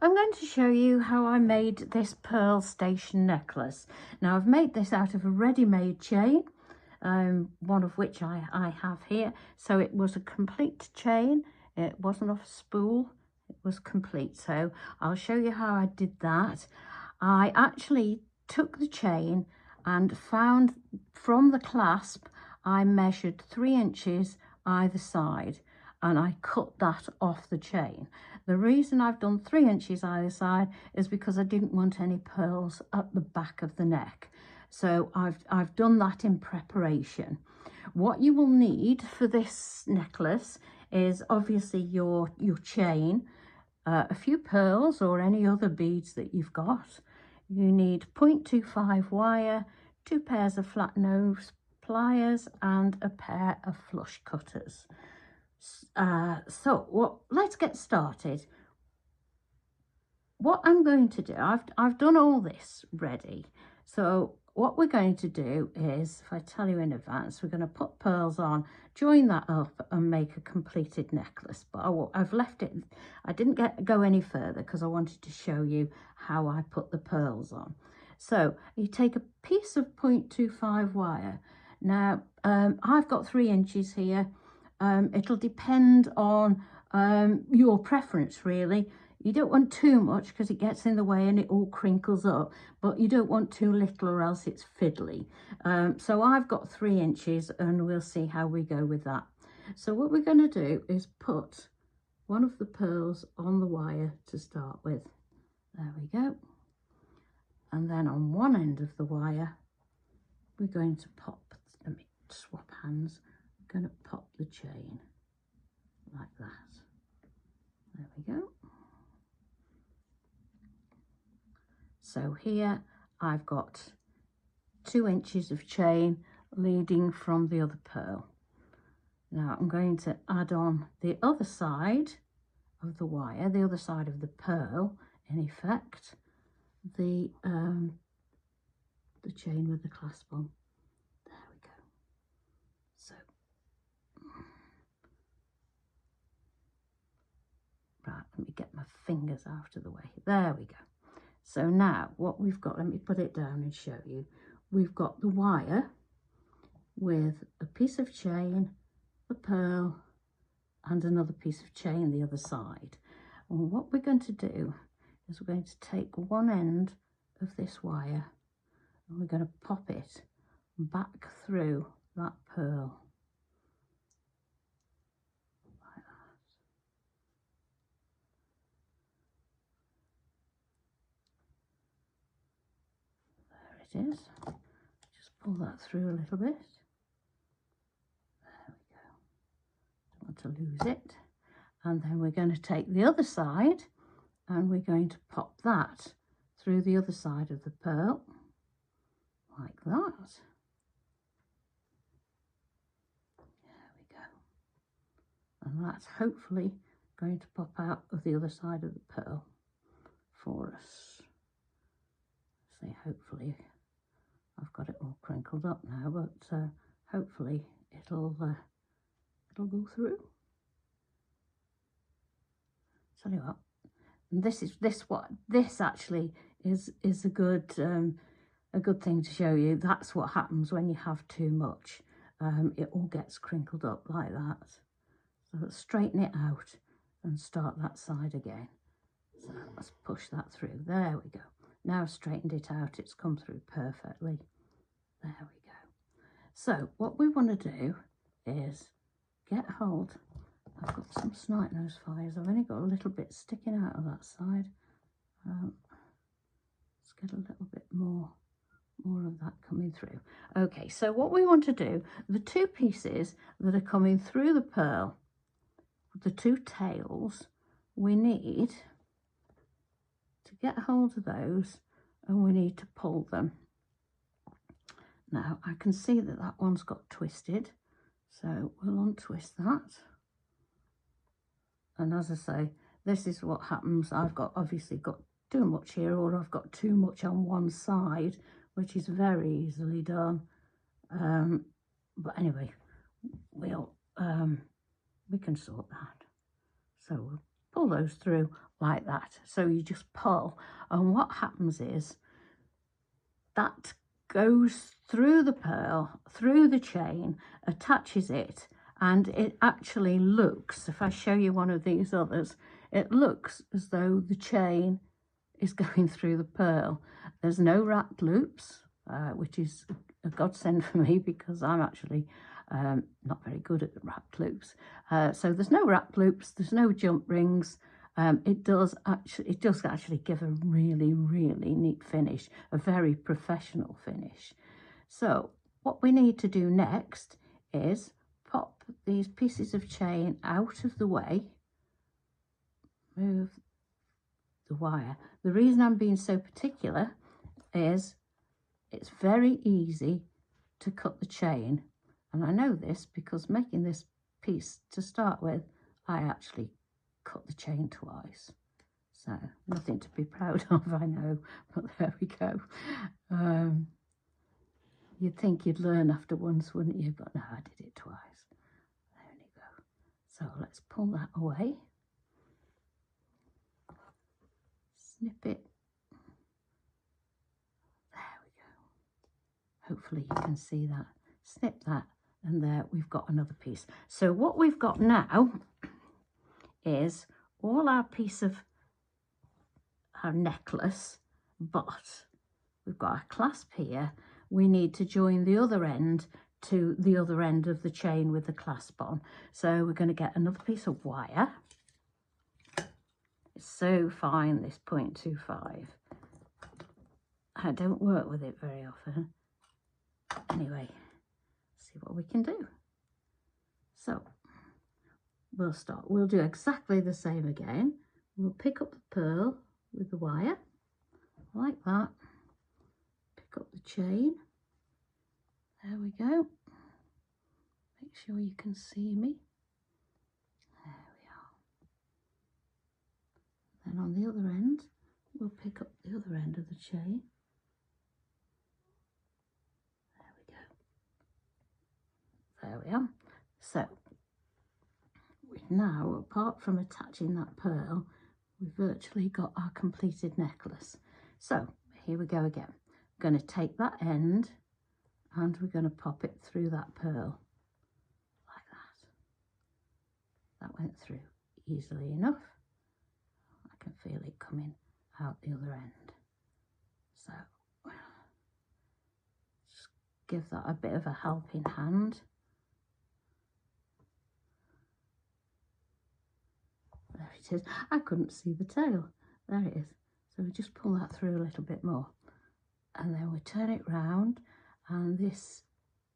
I'm going to show you how I made this pearl station necklace. Now I've made this out of a ready-made chain, one of which I have here. So it was a complete chain, it wasn't off a spool, it was complete. So I'll show you how I did that. I actually took the chain and found from the clasp I measured 3 inches either side, and I cut that off the chain. The reason I've done 3 inches either side is because I didn't want any pearls at the back of the neck. So I've done that in preparation. What you will need for this necklace is obviously your chain, a few pearls or any other beads that you've got. You need 0.25 wire, 2 pairs of flat nose pliers and a pair of flush cutters. Let's get started. What I'm going to do, I've done all this ready. So what we're going to do is, if I tell you in advance, we're going to put pearls on, join that up and make a completed necklace. But I've left it, I didn't go any further because I wanted to show you how I put the pearls on. So you take a piece of 0.25 wire. Now I've got 3 inches here. It'll depend on your preference really. You don't want too much because it gets in the way and it all crinkles up, but you don't want too little or else it's fiddly. So I've got 3 inches and we'll see how we go with that. So what we're going to do is put one of the pearls on the wire to start with. There we go. And then on one end of the wire, we're going to pop, let me swap hands, we're going to pop the chain like that. There we go. So here I've got 2 inches of chain leading from the other pearl. Now I'm going to add on the other side of the wire, the other side of the pearl, in effect, the chain with the clasp on. There we go. So, right, let me get my fingers out of the way. There we go. So now what we've got, let me put it down and show you. We've got the wire with a piece of chain, a pearl, and another piece of chain the other side. And what we're going to do is we're going to take one end of this wire and we're going to pop it back through that pearl. Like that. There it is. Just pull that through a little bit. There we go. Don't want to lose it. And then we're going to take the other side and we're going to pop that through the other side of the pearl, like that. There we go. And that's hopefully going to pop out of the other side of the pearl for us. See, hopefully, I've got it all crinkled up now, but hopefully it'll go through. Tell you what, this actually is a good thing to show you. That's what happens when you have too much. It all gets crinkled up like that. So let's straighten it out and start that side again. So let's push that through. There we go. Now I've straightened it out, it's come through perfectly. There we go. So what we want to do is get hold. I've got some snipe nose fires. I've only got a little bit sticking out of that side. Let's get a little bit more of that coming through. Okay, so what we want to do, the 2 pieces that are coming through the pearl, the 2 tails, we need to get hold of those and we need to pull them. Now I can see that that one's got twisted, so we'll untwist that. And as I say, this is what happens. I've obviously got too much here, or I've got too much on one side, which is very easily done. But anyway, we can sort that. So we'll pull those through like that. So you just pull, and what happens is that goes through the pearl, through the chain, attaches it, and it actually looks, if I show you one of these others, it looks as though the chain is going through the pearl. There's no wrapped loops, which is a godsend for me because I'm actually not very good at the wrapped loops. So there's no wrapped loops, there's no jump rings. It does actually give a really, really neat finish, a very professional finish. So what we need to do next is pop these pieces of chain out of the way, move the wire. The reason I'm being so particular is it's very easy to cut the chain, and I know this because making this piece to start with, I actually cut the chain twice. So nothing to be proud of, I know, but there we go. You'd think you'd learn after once, wouldn't you? But no, I did it twice. There we go. So let's pull that away. Snip it. There we go. Hopefully you can see that. Snip that, and there we've got another piece. So what we've got now is all our piece of our necklace, but we've got our clasp here. We need to join the other end to the other end of the chain with the clasp on. So we're going to get another piece of wire. It's so fine, this 0.25. I don't work with it very often. Anyway, see what we can do. So we'll do exactly the same again. We'll pick up the pearl with the wire, like that. Pick up the chain. There we go. Make sure you can see me. There we are. Then on the other end, we'll pick up the other end of the chain. There we go. There we are. So we've now, apart from attaching that pearl, we've virtually got our completed necklace. So here we go again. We're going to take that end and we're going to pop it through that pearl like that. That went through easily enough. I can feel it coming out the other end. So just give that a bit of a helping hand. There it is. I couldn't see the tail. There it is. So we just pull that through a little bit more. And then we turn it round, and this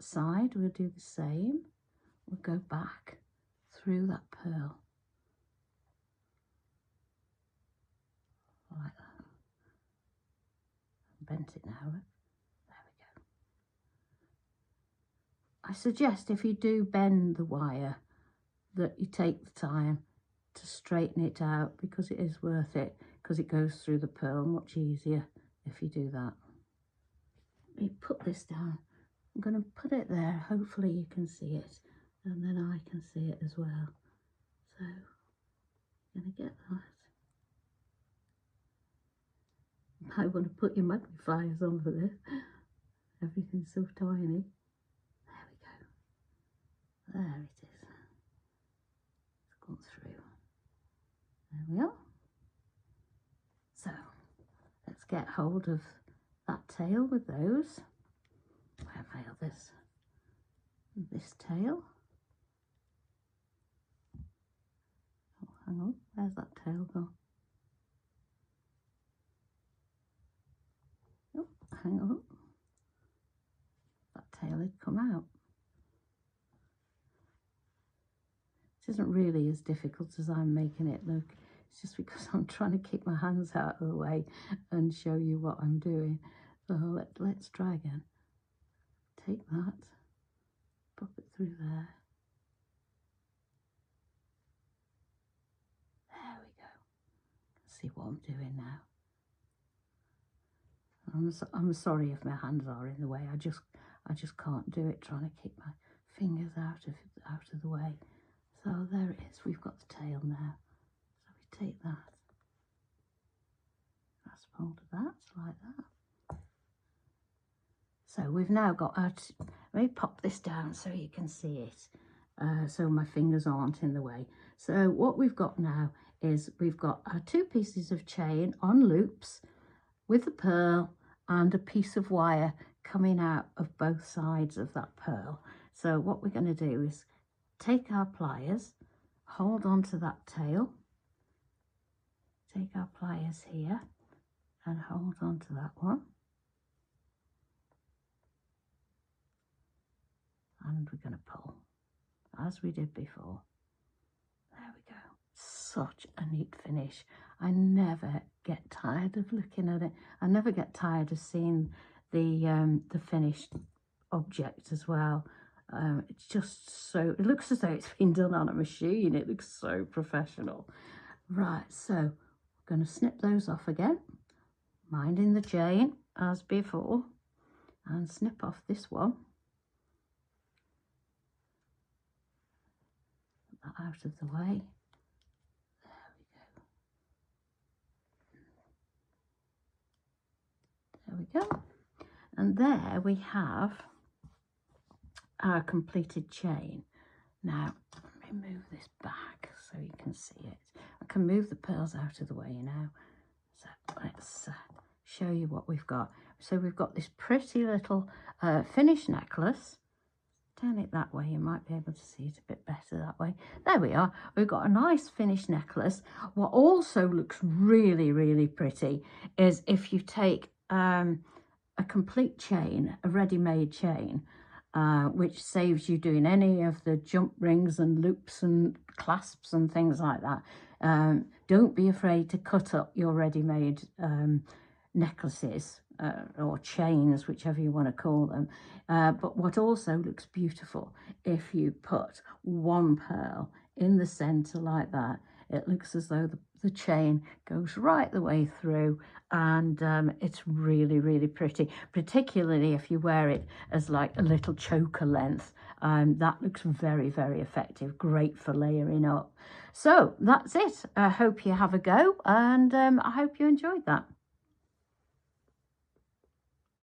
side we'll do the same. We'll go back through that pearl. Like that. Bent it now. There we go. I suggest if you do bend the wire that you take the time to straighten it out, because it is worth it, because it goes through the pearl much easier if you do that. Let me put this down. I'm going to put it there. Hopefully you can see it, and then I can see it as well. So I'm going to get that. You might want to put your magnifiers on for this. Everything's so tiny. There we go. There it is. It's gone through. There we are. So let's get hold of that tail with those. Where have my others? This tail. Oh, hang on, where's that tail gone? Oh, hang on. That tail had come out. It isn't really as difficult as I'm making it look. It's just because I'm trying to keep my hands out of the way and show you what I'm doing. So let's try again. Take that, pop it through there. There we go. See what I'm doing now. I'm sorry if my hands are in the way. I just can't do it, trying to keep my fingers out of the way. So there it is. We've got the tail now. So we take that, hold of that like that. So we've now got our, let me pop this down so you can see it, so my fingers aren't in the way. So what we've got now is we've got our 2 pieces of chain on loops with a pearl and a piece of wire coming out of both sides of that pearl. So what we're going to do is take our pliers, hold on to that tail, take our pliers here and hold on to that one. And we're going to pull as we did before. There we go. Such a neat finish. I never get tired of looking at it. I never get tired of seeing the finished object as well. It's just so, it looks as though it's been done on a machine. It looks so professional. Right, so we're going to snip those off again, minding the chain as before, and snip off this one. Put that out of the way. There we go. And there we have our completed chain. Now, let me move this back so you can see it. I can move the pearls out of the way now. So let's show you what we've got. So we've got this pretty little finished necklace. Turn it that way, you might be able to see it a bit better that way. There we are. We've got a nice finished necklace. What also looks really, really pretty is if you take a complete chain, a ready-made chain, which saves you doing any of the jump rings and loops and clasps and things like that. Don't be afraid to cut up your ready-made necklaces or chains, whichever you want to call them. But what also looks beautiful, if you put one pearl in the center like that, it looks as though the chain goes right the way through, and it's really, really pretty, particularly if you wear it as like a little choker length. That looks very, very effective, great for layering up. So that's it. I hope you have a go, and I hope you enjoyed that.